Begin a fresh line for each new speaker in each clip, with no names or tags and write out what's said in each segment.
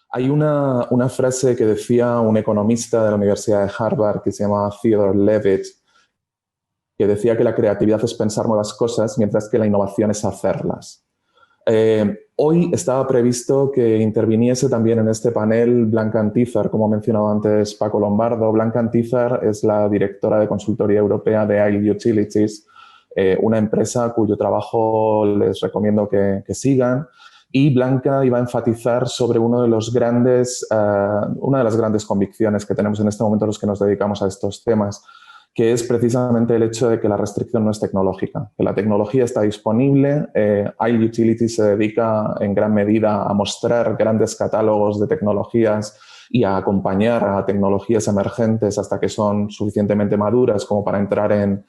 Hay una frase que decía un economista de la Universidad de Harvard que se llama Theodore Levitt, que decía que la creatividad es pensar nuevas cosas, mientras que la innovación es hacerlas. Hoy estaba previsto que interviniese también en este panel Blanca Antizar, como ha mencionado antes Paco Lombardo. Blanca Antizar es la directora de consultoría europea de Agile Utilities, una empresa cuyo trabajo les recomiendo que sigan. Y Blanca iba a enfatizar sobre una de las grandes convicciones que tenemos en este momento los que nos dedicamos a estos temas, que es precisamente el hecho de que la restricción no es tecnológica, que la tecnología está disponible. Agile Utilities se dedica en gran medida a mostrar grandes catálogos de tecnologías y a acompañar a tecnologías emergentes hasta que son suficientemente maduras como para entrar en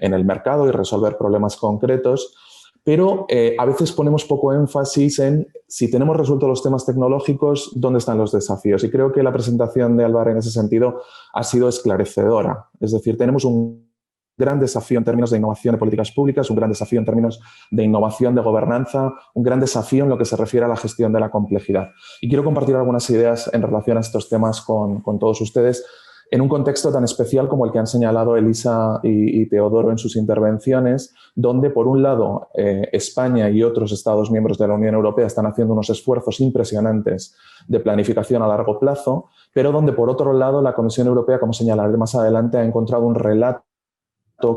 el mercado y resolver problemas concretos. Pero a veces ponemos poco énfasis en si tenemos resueltos los temas tecnológicos, ¿dónde están los desafíos? Y creo que la presentación de Álvaro en ese sentido ha sido esclarecedora. Es decir, tenemos un gran desafío en términos de innovación de políticas públicas, un gran desafío en términos de innovación de gobernanza, un gran desafío en lo que se refiere a la gestión de la complejidad. Y quiero compartir algunas ideas en relación a estos temas con todos ustedes, en un contexto tan especial como el que han señalado Elisa y Teodoro en sus intervenciones, donde, por un lado, España y otros Estados miembros de la Unión Europea están haciendo unos esfuerzos impresionantes de planificación a largo plazo, pero donde, por otro lado, la Comisión Europea, como señalaré más adelante, ha encontrado un relato,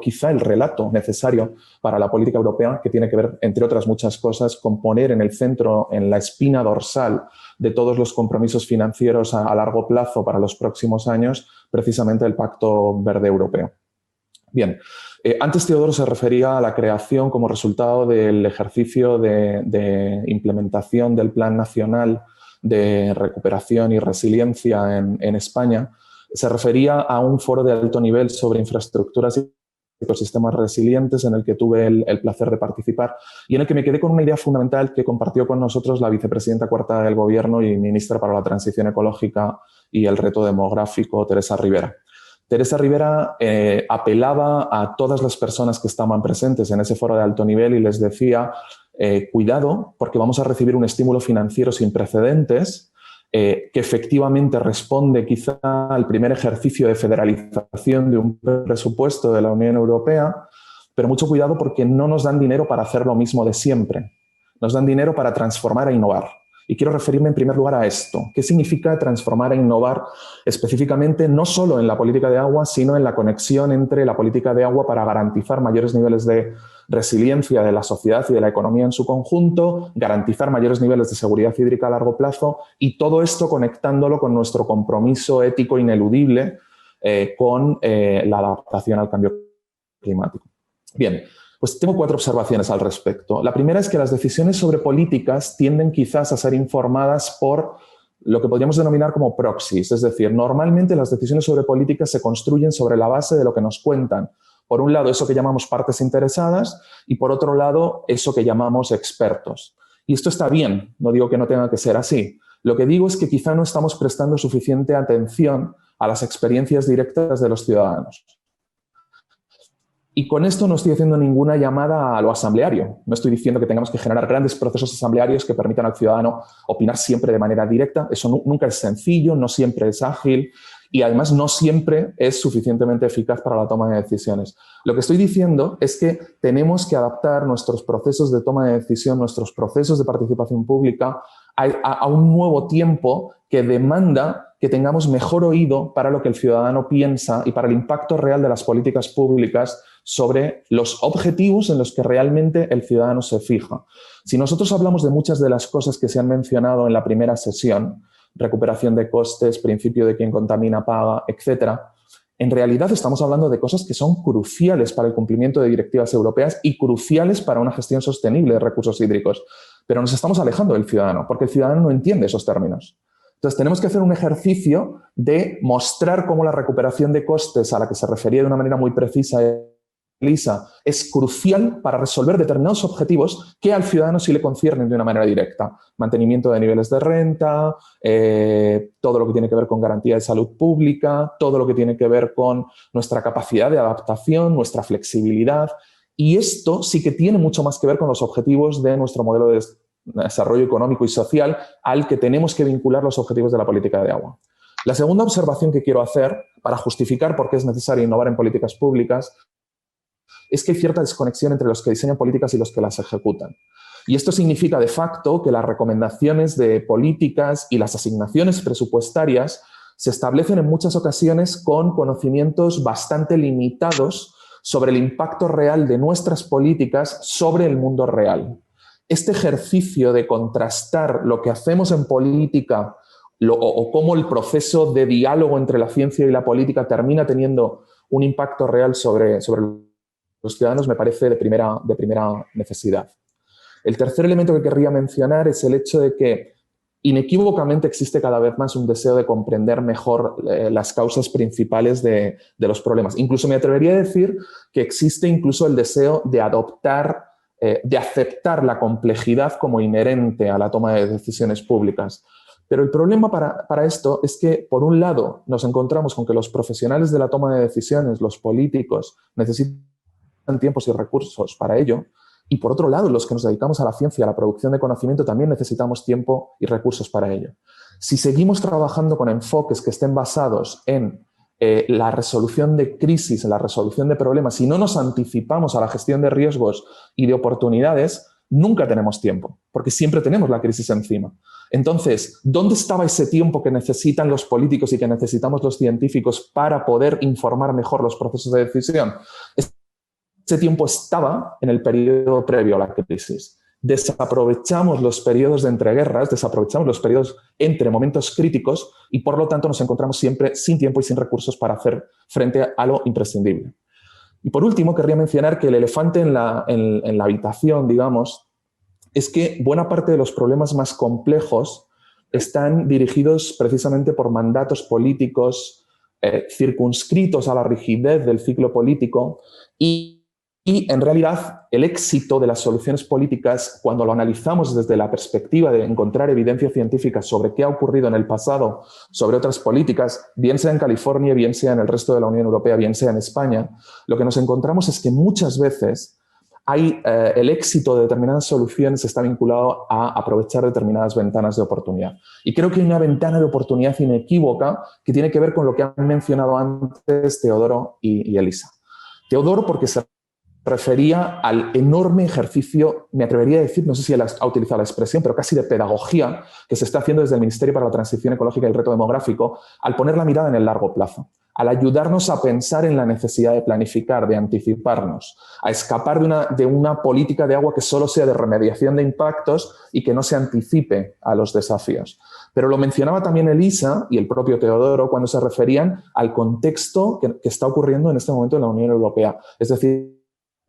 quizá el relato necesario para la política europea, que tiene que ver, entre otras muchas cosas, con poner en el centro, en la espina dorsal de todos los compromisos financieros a largo plazo para los próximos años, precisamente el Pacto Verde Europeo. Bien, antes Teodoro se refería a la creación como resultado del ejercicio de implementación del Plan Nacional de Recuperación y Resiliencia en España. Se refería a un foro de alto nivel sobre infraestructuras y ecosistemas resilientes en el que tuve el placer de participar y en el que me quedé con una idea fundamental que compartió con nosotros la vicepresidenta cuarta del Gobierno y ministra para la Transición Ecológica y el Reto Demográfico, Teresa Rivera. Teresa Rivera apelaba a todas las personas que estaban presentes en ese foro de alto nivel y les decía, cuidado, porque vamos a recibir un estímulo financiero sin precedentes que efectivamente responde quizá al primer ejercicio de federalización de un presupuesto de la Unión Europea, pero mucho cuidado porque no nos dan dinero para hacer lo mismo de siempre. Nos dan dinero para transformar e innovar. Y quiero referirme en primer lugar a esto. ¿Qué significa transformar e innovar específicamente no solo en la política de agua, sino en la conexión entre la política de agua para garantizar mayores niveles de resiliencia de la sociedad y de la economía en su conjunto, garantizar mayores niveles de seguridad hídrica a largo plazo y todo esto conectándolo con nuestro compromiso ético ineludible con la adaptación al cambio climático? Bien. Pues tengo 4 observaciones al respecto. La primera es que las decisiones sobre políticas tienden quizás a ser informadas por lo que podríamos denominar como proxies, es decir, normalmente las decisiones sobre políticas se construyen sobre la base de lo que nos cuentan. Por un lado, eso que llamamos partes interesadas y por otro lado, eso que llamamos expertos. Y esto está bien, no digo que no tenga que ser así. Lo que digo es que quizá no estamos prestando suficiente atención a las experiencias directas de los ciudadanos. Y con esto no estoy haciendo ninguna llamada a lo asambleario. No estoy diciendo que tengamos que generar grandes procesos asamblearios que permitan al ciudadano opinar siempre de manera directa. Eso nunca es sencillo, no siempre es ágil y además no siempre es suficientemente eficaz para la toma de decisiones. Lo que estoy diciendo es que tenemos que adaptar nuestros procesos de toma de decisión, nuestros procesos de participación pública a un nuevo tiempo que demanda que tengamos mejor oído para lo que el ciudadano piensa y para el impacto real de las políticas públicas sobre los objetivos en los que realmente el ciudadano se fija. Si nosotros hablamos de muchas de las cosas que se han mencionado en la primera sesión, recuperación de costes, principio de quien contamina paga, etcétera, en realidad estamos hablando de cosas que son cruciales para el cumplimiento de directivas europeas y cruciales para una gestión sostenible de recursos hídricos. Pero nos estamos alejando del ciudadano, porque el ciudadano no entiende esos términos. Entonces, tenemos que hacer un ejercicio de mostrar cómo la recuperación de costes, a la que se refería de una manera muy precisa Elisa, es crucial para resolver determinados objetivos que al ciudadano sí le conciernen de una manera directa. Mantenimiento de niveles de renta, todo lo que tiene que ver con garantía de salud pública, todo lo que tiene que ver con nuestra capacidad de adaptación, nuestra flexibilidad. Y esto sí que tiene mucho más que ver con los objetivos de nuestro modelo desarrollo económico y social al que tenemos que vincular los objetivos de la política de agua. La segunda observación que quiero hacer para justificar por qué es necesario innovar en políticas públicas es que hay cierta desconexión entre los que diseñan políticas y los que las ejecutan. Y esto significa de facto que las recomendaciones de políticas y las asignaciones presupuestarias se establecen en muchas ocasiones con conocimientos bastante limitados sobre el impacto real de nuestras políticas sobre el mundo real. Este ejercicio de contrastar lo que hacemos en política o cómo el proceso de diálogo entre la ciencia y la política termina teniendo un impacto real sobre los ciudadanos me parece de primera necesidad. El tercer elemento que querría mencionar es el hecho de que inequívocamente existe cada vez más un deseo de comprender mejor las causas principales de los problemas. Incluso me atrevería a decir que existe incluso el deseo de aceptar la complejidad como inherente a la toma de decisiones públicas. Pero el problema para esto es que, por un lado, nos encontramos con que los profesionales de la toma de decisiones, los políticos, necesitan tiempos y recursos para ello, y por otro lado, los que nos dedicamos a la ciencia, a la producción de conocimiento, también necesitamos tiempo y recursos para ello. Si seguimos trabajando con enfoques que estén basados en la resolución de crisis, en la resolución de problemas, y no nos anticipamos a la gestión de riesgos y de oportunidades, nunca tenemos tiempo, porque siempre tenemos la crisis encima. Entonces, ¿dónde estaba ese tiempo que necesitan los políticos y que necesitamos los científicos para poder informar mejor los procesos de decisión? Ese tiempo estaba en el periodo previo a la crisis. Desaprovechamos los periodos de entreguerras, desaprovechamos los periodos entre momentos críticos y, por lo tanto, nos encontramos siempre sin tiempo y sin recursos para hacer frente a lo imprescindible. Y, por último, querría mencionar que el elefante en la habitación, digamos, es que buena parte de los problemas más complejos están dirigidos precisamente por mandatos políticos circunscritos a la rigidez del ciclo político y en realidad el éxito de las soluciones políticas, cuando lo analizamos desde la perspectiva de encontrar evidencia científica sobre qué ha ocurrido en el pasado, sobre otras políticas, bien sea en California, bien sea en el resto de la Unión Europea, bien sea en España, lo que nos encontramos es que muchas veces el éxito de determinadas soluciones está vinculado a aprovechar determinadas ventanas de oportunidad. Y creo que hay una ventana de oportunidad inequívoca que tiene que ver con lo que han mencionado antes Teodoro y Elisa. Teodoro porque se refería al enorme ejercicio, me atrevería a decir, no sé si él ha utilizado la expresión, pero casi de pedagogía que se está haciendo desde el Ministerio para la Transición Ecológica y el Reto Demográfico, al poner la mirada en el largo plazo, al ayudarnos a pensar en la necesidad de planificar, de anticiparnos, a escapar de una política de agua que solo sea de remediación de impactos y que no se anticipe a los desafíos. Pero lo mencionaba también Elisa y el propio Teodoro cuando se referían al contexto que está ocurriendo en este momento en la Unión Europea. Es decir,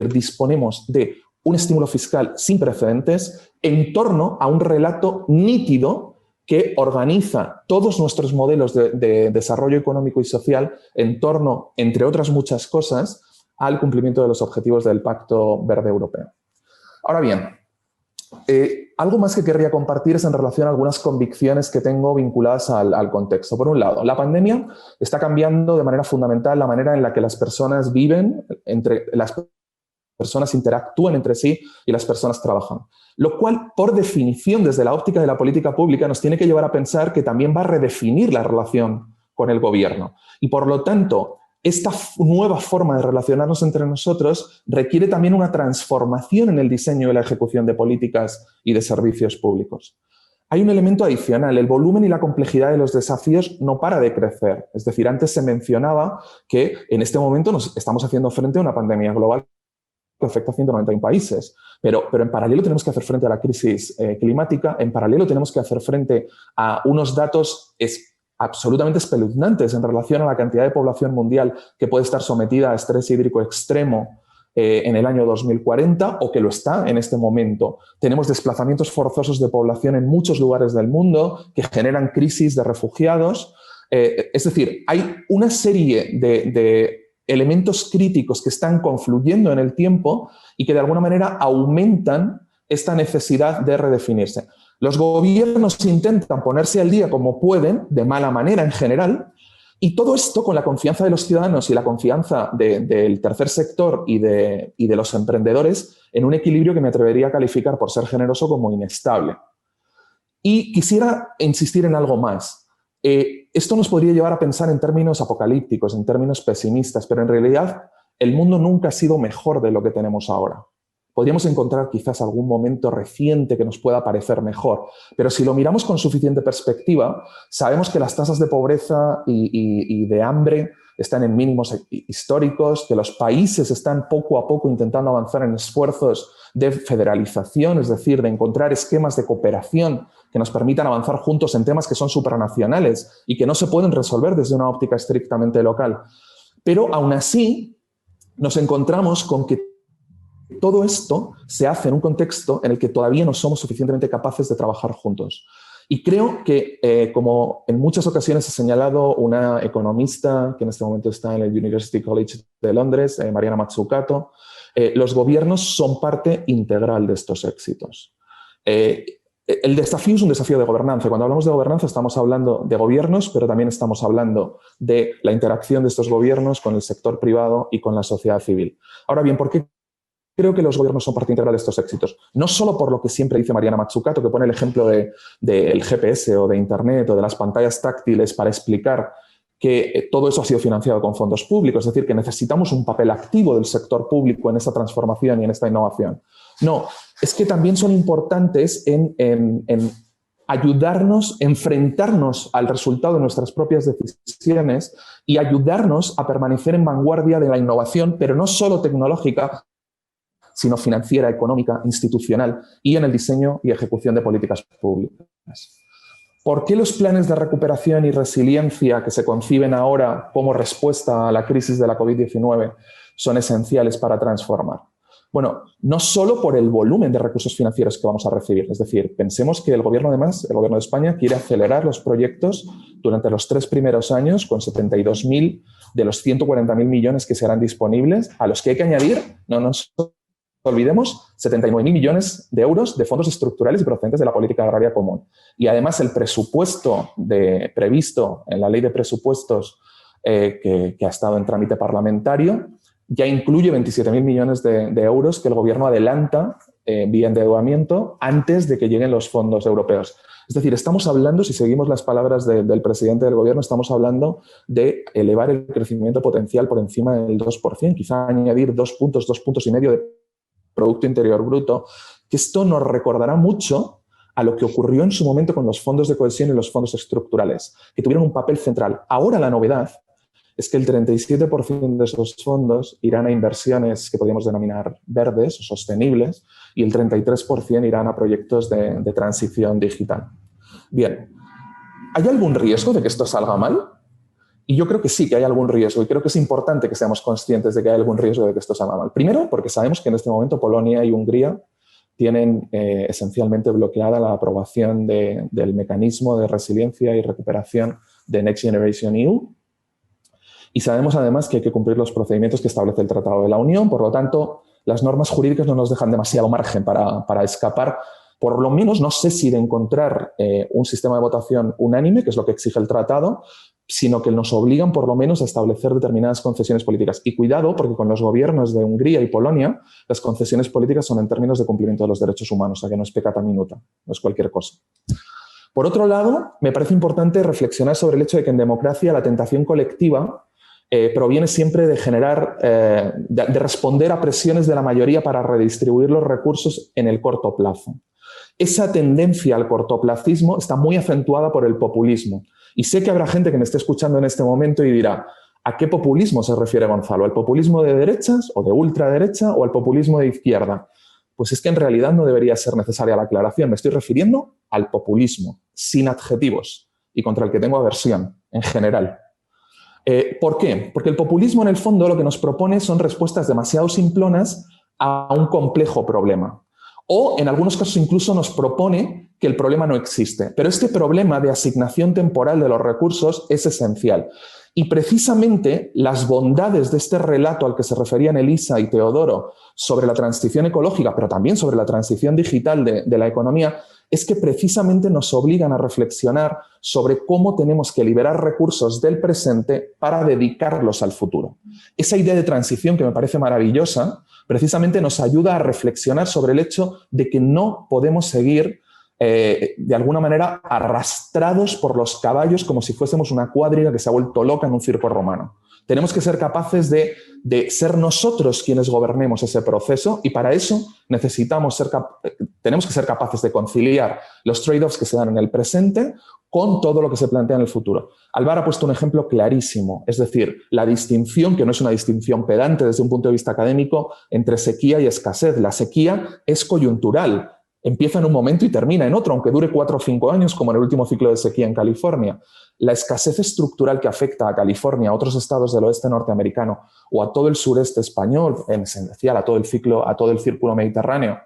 disponemos de un estímulo fiscal sin precedentes en torno a un relato nítido que organiza todos nuestros modelos de desarrollo económico y social en torno, entre otras muchas cosas, al cumplimiento de los objetivos del Pacto Verde Europeo. Ahora bien, algo más que querría compartir es en relación a algunas convicciones que tengo vinculadas al contexto. Por un lado, la pandemia está cambiando de manera fundamental la manera en la que las personas viven, las personas interactúan entre sí y las personas trabajan. Lo cual, por definición, desde la óptica de la política pública, nos tiene que llevar a pensar que también va a redefinir la relación con el gobierno. Y, por lo tanto, esta nueva forma de relacionarnos entre nosotros requiere también una transformación en el diseño y la ejecución de políticas y de servicios públicos. Hay un elemento adicional, el volumen y la complejidad de los desafíos no para de crecer. Es decir, antes se mencionaba que en este momento nos estamos haciendo frente a una pandemia global que afecta a 191 países. Pero en paralelo tenemos que hacer frente a la crisis climática, en paralelo tenemos que hacer frente a unos datos absolutamente espeluznantes en relación a la cantidad de población mundial que puede estar sometida a estrés hídrico extremo en el año 2040 o que lo está en este momento. Tenemos desplazamientos forzosos de población en muchos lugares del mundo que generan crisis de refugiados. Es decir, hay una serie de elementos críticos que están confluyendo en el tiempo y que de alguna manera aumentan esta necesidad de redefinirse. Los gobiernos intentan ponerse al día como pueden, de mala manera en general, Y todo esto con la confianza de los ciudadanos y la confianza del tercer sector y de los emprendedores en un equilibrio que me atrevería a calificar, por ser generoso, como inestable. Y quisiera insistir en algo más. Esto nos podría llevar a pensar en términos apocalípticos, en términos pesimistas, pero en realidad el mundo nunca ha sido mejor de lo que tenemos ahora. Podríamos encontrar quizás algún momento reciente que nos pueda parecer mejor, pero si lo miramos con suficiente perspectiva, sabemos que las tasas de pobreza y de hambre están en mínimos históricos, que los países están poco a poco intentando avanzar en esfuerzos de federalización, es decir, de encontrar esquemas de cooperación que nos permitan avanzar juntos en temas que son supranacionales y que no se pueden resolver desde una óptica estrictamente local. Pero aún así nos encontramos con que todo esto se hace en un contexto en el que todavía no somos suficientemente capaces de trabajar juntos. Y creo que, como en muchas ocasiones ha señalado una economista que en este momento está en el University College de Londres, Mariana Mazzucato, los gobiernos son parte integral de estos éxitos. El desafío es un desafío de gobernanza. Cuando hablamos de gobernanza estamos hablando de gobiernos, pero también estamos hablando de la interacción de estos gobiernos con el sector privado y con la sociedad civil. Ahora bien, ¿por qué creo que los gobiernos son parte integral de estos éxitos? No solo por lo que siempre dice Mariana Mazzucato, que pone el ejemplo del GPS o de Internet o de las pantallas táctiles para explicar que todo eso ha sido financiado con fondos públicos, es decir, que necesitamos un papel activo del sector público en esta transformación y en esta innovación. No, es que también son importantes en ayudarnos, enfrentarnos al resultado de nuestras propias decisiones y ayudarnos a permanecer en vanguardia de la innovación, pero no solo tecnológica, sino financiera, económica, institucional y en el diseño y ejecución de políticas públicas. ¿Por qué los planes de recuperación y resiliencia que se conciben ahora como respuesta a la crisis de la COVID-19 son esenciales para transformar? Bueno, no solo por el volumen de recursos financieros que vamos a recibir. Es decir, pensemos que el Gobierno, además, el Gobierno de España quiere acelerar los proyectos durante los 3 primeros años con 72.000 de los 140.000 millones que serán disponibles, a los que hay que añadir, no nos olvidemos, 79.000 millones de euros de fondos estructurales y procedentes de la política agraria común. Y además el presupuesto previsto en la ley de presupuestos que ha estado en trámite parlamentario ya incluye 27.000 millones de euros que el Gobierno adelanta vía endeudamiento antes de que lleguen los fondos europeos. Es decir, estamos hablando, si seguimos las palabras del presidente del Gobierno, estamos hablando de elevar el crecimiento potencial por encima del 2%, quizá añadir 2 puntos, 2,5 puntos de Producto Interior Bruto, que esto nos recordará mucho a lo que ocurrió en su momento con los fondos de cohesión y los fondos estructurales, que tuvieron un papel central. Ahora la novedad es que el 37% de esos fondos irán a inversiones que podríamos denominar verdes o sostenibles y el 33% irán a proyectos de transición digital. Bien, ¿hay algún riesgo de que esto salga mal? Y yo creo que sí que hay algún riesgo y creo que es importante que seamos conscientes de que hay algún riesgo de que esto salga mal. Primero, porque sabemos que en este momento Polonia y Hungría tienen esencialmente bloqueada la aprobación del mecanismo de resiliencia y recuperación de Next Generation EU. Y sabemos además que hay que cumplir los procedimientos que establece el Tratado de la Unión. Por lo tanto, las normas jurídicas no nos dejan demasiado margen para escapar. Por lo menos, no sé si de encontrar un sistema de votación unánime, que es lo que exige el tratado, sino que nos obligan por lo menos a establecer determinadas concesiones políticas. Y cuidado, porque con los gobiernos de Hungría y Polonia, las concesiones políticas son en términos de cumplimiento de los derechos humanos, o sea que no es peccata minuta, no es cualquier cosa. Por otro lado, me parece importante reflexionar sobre el hecho de que en democracia la tentación colectiva proviene siempre de generar, de responder a presiones de la mayoría para redistribuir los recursos en el corto plazo. Esa tendencia al cortoplacismo está muy acentuada por el populismo. Y sé que habrá gente que me esté escuchando en este momento y dirá, ¿a qué populismo se refiere Gonzalo? ¿Al populismo de derechas o de ultraderecha o al populismo de izquierda? Pues es que en realidad no debería ser necesaria la aclaración. Me estoy refiriendo al populismo, sin adjetivos y contra el que tengo aversión en general. ¿Por qué? Porque el populismo en el fondo lo que nos propone son respuestas demasiado simplonas a un complejo problema. O en algunos casos incluso nos propone que el problema no existe. Pero este problema de asignación temporal de los recursos es esencial. Y precisamente las bondades de este relato al que se referían Elisa y Teodoro sobre la transición ecológica, pero también sobre la transición digital de la economía, es que precisamente nos obligan a reflexionar sobre cómo tenemos que liberar recursos del presente para dedicarlos al futuro. Esa idea de transición, que me parece maravillosa, precisamente nos ayuda a reflexionar sobre el hecho de que no podemos seguir de alguna manera arrastrados por los caballos como si fuésemos una cuadriga que se ha vuelto loca en un circo romano. Tenemos que ser capaces de ser nosotros quienes gobernemos ese proceso y para eso tenemos que ser capaces de conciliar los trade-offs que se dan en el presente con todo lo que se plantea en el futuro. Alvar ha puesto un ejemplo clarísimo, es decir, la distinción, que no es una distinción pedante desde un punto de vista académico, entre sequía y escasez. La sequía es coyuntural. Empieza en un momento y termina en otro, aunque dure 4 o 5 años, como en el último ciclo de sequía en California. La escasez estructural que afecta a California, a otros estados del oeste norteamericano o a todo el sureste español, en esencial a todo el círculo mediterráneo,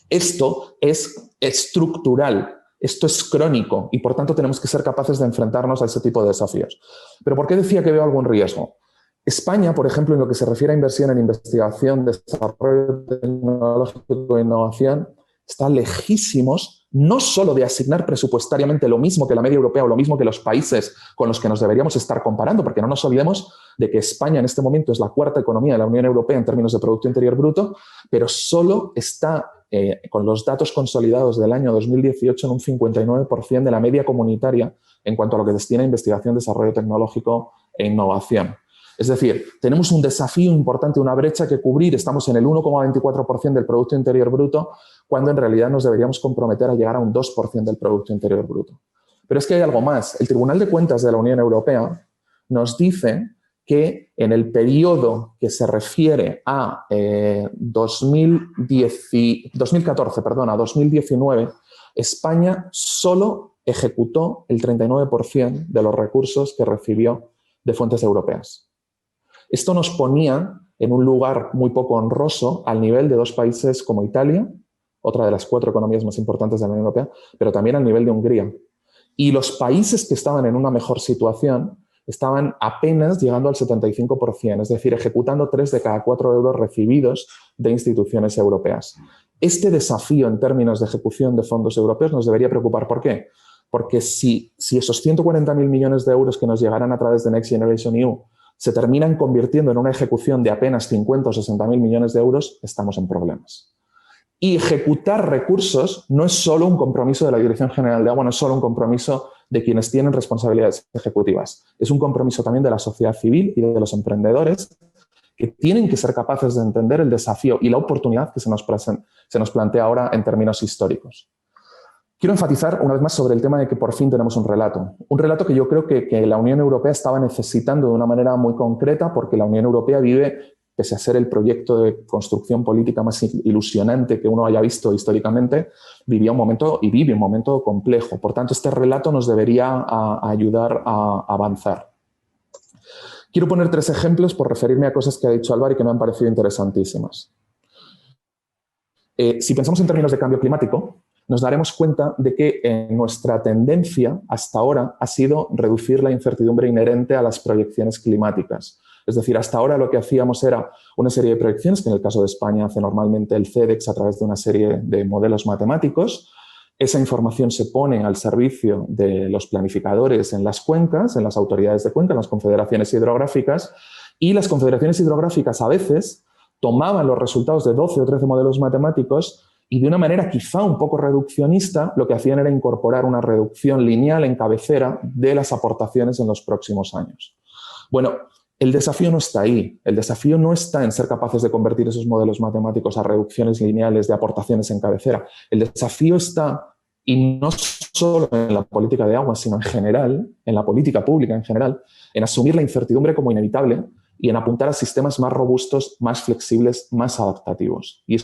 esto es estructural, esto es crónico y por tanto tenemos que ser capaces de enfrentarnos a ese tipo de desafíos. ¿Pero por qué decía que veo algún riesgo? España, por ejemplo, en lo que se refiere a inversión en investigación, desarrollo tecnológico e innovación, está lejísimos no solo de asignar presupuestariamente lo mismo que la media europea o lo mismo que los países con los que nos deberíamos estar comparando, porque no nos olvidemos de que España en este momento es la cuarta economía de la Unión Europea en términos de Producto Interior Bruto, pero solo está, con los datos consolidados del año 2018, en un 59% de la media comunitaria en cuanto a lo que destina a investigación, desarrollo tecnológico e innovación. Es decir, tenemos un desafío importante, una brecha que cubrir. Estamos en el 1,24% del Producto Interior Bruto, cuando en realidad nos deberíamos comprometer a llegar a un 2% del Producto Interior Bruto. Pero es que hay algo más. El Tribunal de Cuentas de la Unión Europea nos dice que en el periodo que se refiere a 2019, España solo ejecutó el 39% de los recursos que recibió de fuentes europeas. Esto nos ponía en un lugar muy poco honroso al nivel de 2 países como Italia, otra de las 4 economías más importantes de la Unión Europea, pero también al nivel de Hungría. Y los países que estaban en una mejor situación estaban apenas llegando al 75%, es decir, ejecutando 3 de cada 4 euros recibidos de instituciones europeas. Este desafío en términos de ejecución de fondos europeos nos debería preocupar. ¿Por qué? Porque si esos 140.000 millones de euros que nos llegarán a través de Next Generation EU se terminan convirtiendo en una ejecución de apenas 50 o 60.000 millones de euros, estamos en problemas. Y ejecutar recursos no es solo un compromiso de la Dirección General de Agua, no es solo un compromiso de quienes tienen responsabilidades ejecutivas. Es un compromiso también de la sociedad civil y de los emprendedores que tienen que ser capaces de entender el desafío y la oportunidad que se nos plantea ahora en términos históricos. Quiero enfatizar una vez más sobre el tema de que por fin tenemos un relato que yo creo que la Unión Europea estaba necesitando de una manera muy concreta, porque la Unión Europea vive, pese a ser el proyecto de construcción política más ilusionante que uno haya visto históricamente, vive un momento complejo. Por tanto, este relato nos debería ayudar a avanzar. Quiero poner 3 ejemplos por referirme a cosas que ha dicho Alvar y que me han parecido interesantísimas. Si pensamos en términos de cambio climático, nos daremos cuenta de que nuestra tendencia hasta ahora ha sido reducir la incertidumbre inherente a las proyecciones climáticas. Es decir, hasta ahora lo que hacíamos era una serie de proyecciones, que en el caso de España hace normalmente el CEDEX a través de una serie de modelos matemáticos. Esa información se pone al servicio de los planificadores en las cuencas, en las autoridades de cuenca, en las confederaciones hidrográficas, y las confederaciones hidrográficas a veces tomaban los resultados de 12 o 13 modelos matemáticos y de una manera quizá un poco reduccionista, lo que hacían era incorporar una reducción lineal en cabecera de las aportaciones en los próximos años. Bueno, el desafío no está ahí. El desafío no está en ser capaces de convertir esos modelos matemáticos a reducciones lineales de aportaciones en cabecera. El desafío está, y no solo en la política de agua, sino en general, en la política pública en general, en asumir la incertidumbre como inevitable y en apuntar a sistemas más robustos, más flexibles, más adaptativos. Y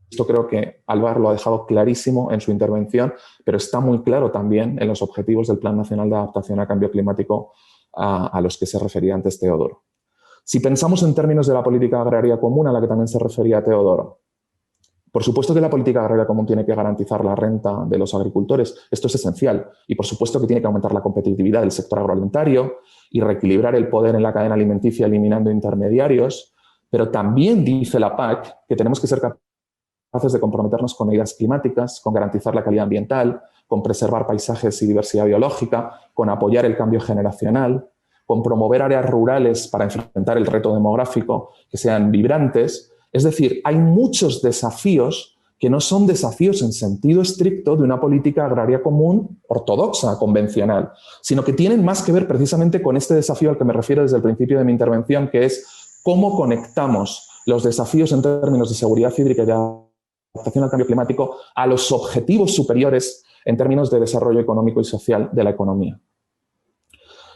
esto creo que Alvar lo ha dejado clarísimo en su intervención, pero está muy claro también en los objetivos del Plan Nacional de Adaptación a Cambio Climático a los que se refería antes Teodoro. Si pensamos en términos de la política agraria común a la que también se refería Teodoro, por supuesto que la política agraria común tiene que garantizar la renta de los agricultores, esto es esencial, y por supuesto que tiene que aumentar la competitividad del sector agroalimentario y reequilibrar el poder en la cadena alimenticia eliminando intermediarios, pero también dice la PAC que tenemos que ser capaces de comprometernos con medidas climáticas, con garantizar la calidad ambiental, con preservar paisajes y diversidad biológica, con apoyar el cambio generacional, con promover áreas rurales para enfrentar el reto demográfico que sean vibrantes. Es decir, hay muchos desafíos que no son desafíos en sentido estricto de una política agraria común ortodoxa, convencional, sino que tienen más que ver precisamente con este desafío al que me refiero desde el principio de mi intervención, que es cómo conectamos los desafíos en términos de seguridad hídrica y de adaptación al cambio climático a los objetivos superiores en términos de desarrollo económico y social de la economía.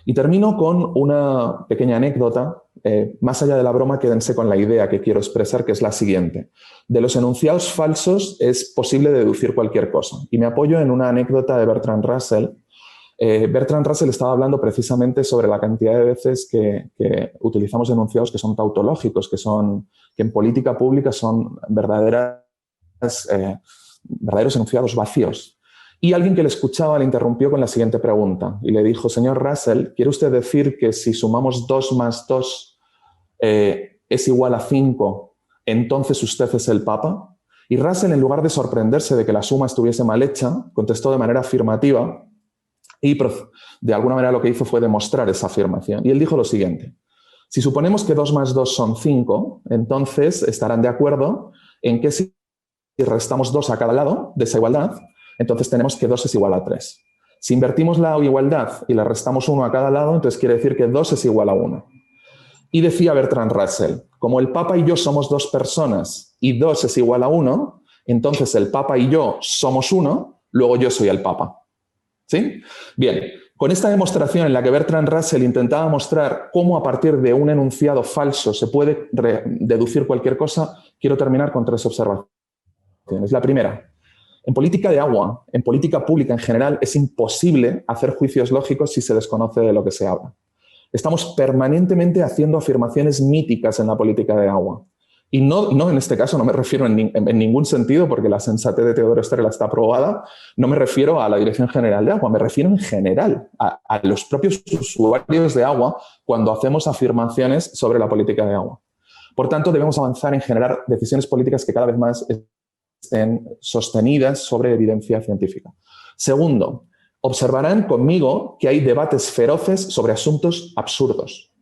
Y termino con una pequeña anécdota. Más allá de la broma, quédense con la idea que quiero expresar, que es la siguiente. De los enunciados falsos es posible deducir cualquier cosa. Y me apoyo en una anécdota de Bertrand Russell. Bertrand Russell estaba hablando precisamente sobre la cantidad de veces que utilizamos enunciados que son tautológicos, que en política pública son verdaderos enunciados vacíos. Y alguien que le escuchaba le interrumpió con la siguiente pregunta y le dijo: señor Russell, ¿quiere usted decir que si sumamos 2 más 2 es igual a 5, entonces usted es el Papa? Y Russell, en lugar de sorprenderse de que la suma estuviese mal hecha, contestó de manera afirmativa y de alguna manera lo que hizo fue demostrar esa afirmación. Y él dijo lo siguiente: si suponemos que 2 más 2 son 5, entonces estarán de acuerdo en que si restamos 2 a cada lado de esa igualdad, entonces tenemos que 2 es igual a 3. Si invertimos la igualdad y le restamos 1 a cada lado, entonces quiere decir que 2 es igual a 1. Y decía Bertrand Russell: como el Papa y yo somos 2 personas y 2 es igual a 1, entonces el Papa y yo somos 1, luego yo soy el Papa. ¿Sí? Bien, con esta demostración en la que Bertrand Russell intentaba mostrar cómo a partir de un enunciado falso se puede deducir cualquier cosa, quiero terminar con 3 observaciones. La primera: en política de agua, en política pública en general, es imposible hacer juicios lógicos si se desconoce de lo que se habla. Estamos permanentemente haciendo afirmaciones míticas en la política de agua. Y no en este caso no me refiero en ningún sentido, porque la sensatez de Teodoro Estrella está aprobada, no me refiero a la Dirección General de Agua, me refiero en general a los propios usuarios de agua cuando hacemos afirmaciones sobre la política de agua. Por tanto, debemos avanzar en generar decisiones políticas que cada vez más estén sostenidas sobre evidencia científica. Segundo, observarán conmigo que hay debates feroces sobre asuntos absurdos.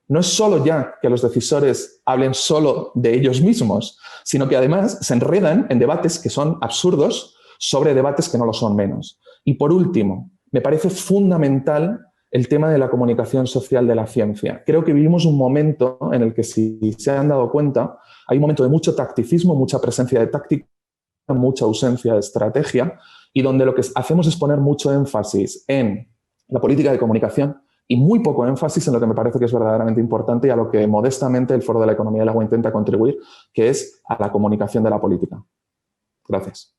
No es solo ya que los decisores hablen solo de ellos mismos, sino que además se enredan en debates que son absurdos sobre debates que no lo son menos. Y por último, me parece fundamental el tema de la comunicación social de la ciencia. Creo que vivimos un momento en el que, si se han dado cuenta, hay un momento de mucho tacticismo, mucha presencia de táctica, mucha ausencia de estrategia, y donde lo que hacemos es poner mucho énfasis en la política de comunicación y muy poco énfasis en lo que me parece que es verdaderamente importante y a lo que modestamente el Foro de la Economía del Agua intenta contribuir, que es a la comunicación de la política. Gracias.